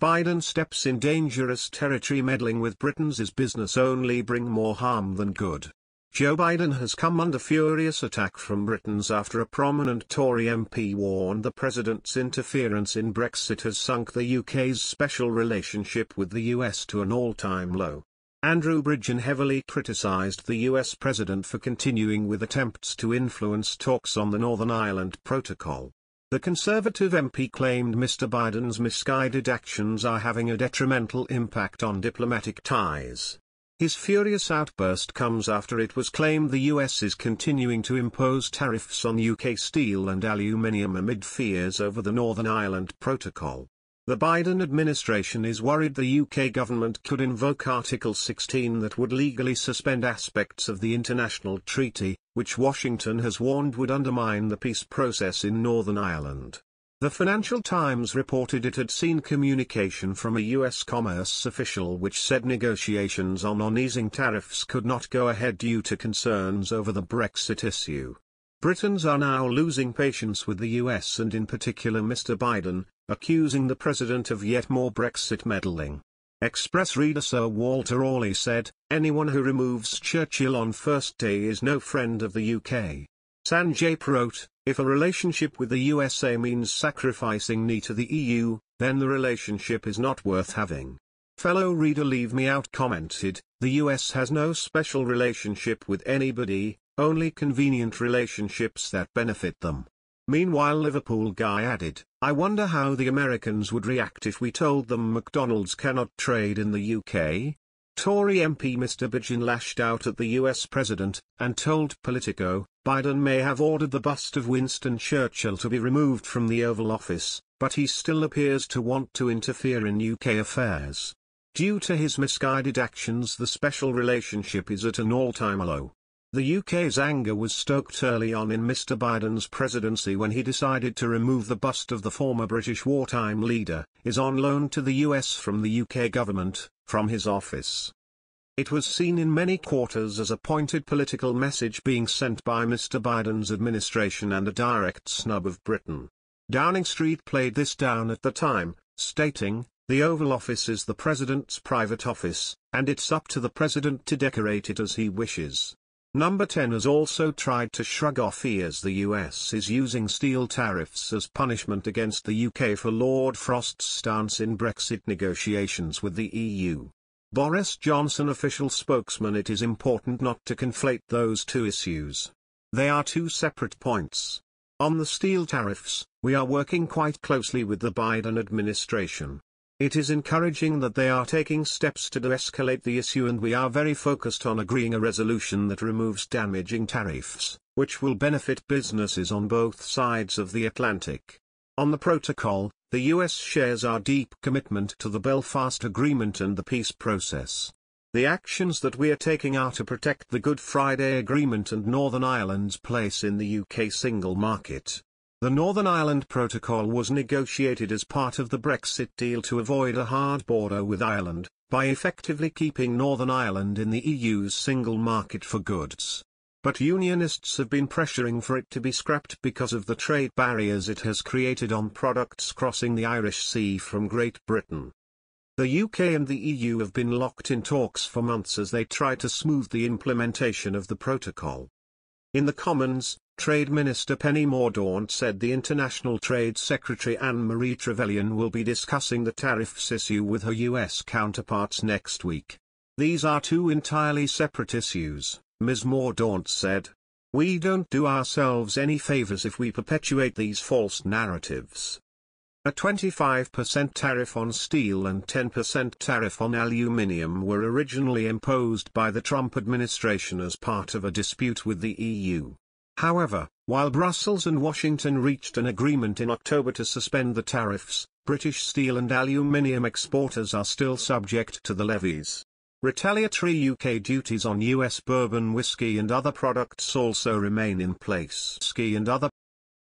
Biden steps in dangerous territory. Meddling with Britons is business only, bring more harm than good. Joe Biden has come under furious attack from Britons after a prominent Tory MP warned the president's interference in Brexit has sunk the UK's special relationship with the US to an all-time low. Andrew Bridgen heavily criticised the US president for continuing with attempts to influence talks on the Northern Ireland Protocol. The Conservative MP claimed Mr. Biden's misguided actions are having a detrimental impact on diplomatic ties. His furious outburst comes after it was claimed the US is continuing to impose tariffs on UK steel and aluminium amid fears over the Northern Ireland Protocol. The Biden administration is worried the UK government could invoke Article 16 that would legally suspend aspects of the international treaty, which Washington has warned would undermine the peace process in Northern Ireland. The Financial Times reported it had seen communication from a US commerce official which said negotiations on easing tariffs could not go ahead due to concerns over the Brexit issue. Britons are now losing patience with the US and in particular Mr. Biden, accusing the president of yet more Brexit meddling. Express reader Sir Walter Raleigh said, "Anyone who removes Churchill on first day is no friend of the UK." Sanjay wrote, "If a relationship with the USA means sacrificing knee to the EU, then the relationship is not worth having." Fellow reader Leave Me Out commented, "The US has no special relationship with anybody, only convenient relationships that benefit them." Meanwhile Liverpool Guy added, "I wonder how the Americans would react if we told them McDonald's cannot trade in the UK?" Tory MP Mr. Bridgen lashed out at the US president, and told Politico, "Biden may have ordered the bust of Winston Churchill to be removed from the Oval Office, but he still appears to want to interfere in UK affairs. Due to his misguided actions, the special relationship is at an all-time low." The UK's anger was stoked early on in Mr. Biden's presidency when he decided to remove the bust of the former British wartime leader, is on loan to the US from the UK government, from his office. It was seen in many quarters as a pointed political message being sent by Mr. Biden's administration and a direct snub of Britain. Downing Street played this down at the time, stating, "The Oval Office is the president's private office, and it's up to the president to decorate it as he wishes." Number 10 has also tried to shrug off fears the US is using steel tariffs as punishment against the UK for Lord Frost's stance in Brexit negotiations with the EU. Boris Johnson official spokesman, "It is important not to conflate those two issues. They are two separate points. On the steel tariffs, we are working quite closely with the Biden administration. It is encouraging that they are taking steps to de-escalate the issue, and we are very focused on agreeing a resolution that removes damaging tariffs, which will benefit businesses on both sides of the Atlantic." On the protocol, the US shares our deep commitment to the Belfast Agreement and the peace process. The actions that we are taking are to protect the Good Friday Agreement and Northern Ireland's place in the UK single market. The Northern Ireland Protocol was negotiated as part of the Brexit deal to avoid a hard border with Ireland, by effectively keeping Northern Ireland in the EU's single market for goods. But unionists have been pressuring for it to be scrapped because of the trade barriers it has created on products crossing the Irish Sea from Great Britain. The UK and the EU have been locked in talks for months as they try to smooth the implementation of the protocol. In the Commons, Trade Minister Penny Mordaunt said the International Trade Secretary Anne-Marie Trevelyan will be discussing the tariffs issue with her US counterparts next week. "These are two entirely separate issues," Ms. Mordaunt said. "We don't do ourselves any favors if we perpetuate these false narratives." A 25% tariff on steel and 10% tariff on aluminium were originally imposed by the Trump administration as part of a dispute with the EU. However, while Brussels and Washington reached an agreement in October to suspend the tariffs, British steel and aluminium exporters are still subject to the levies. Retaliatory UK duties on US bourbon whiskey and other products also remain in place. Whiskey and other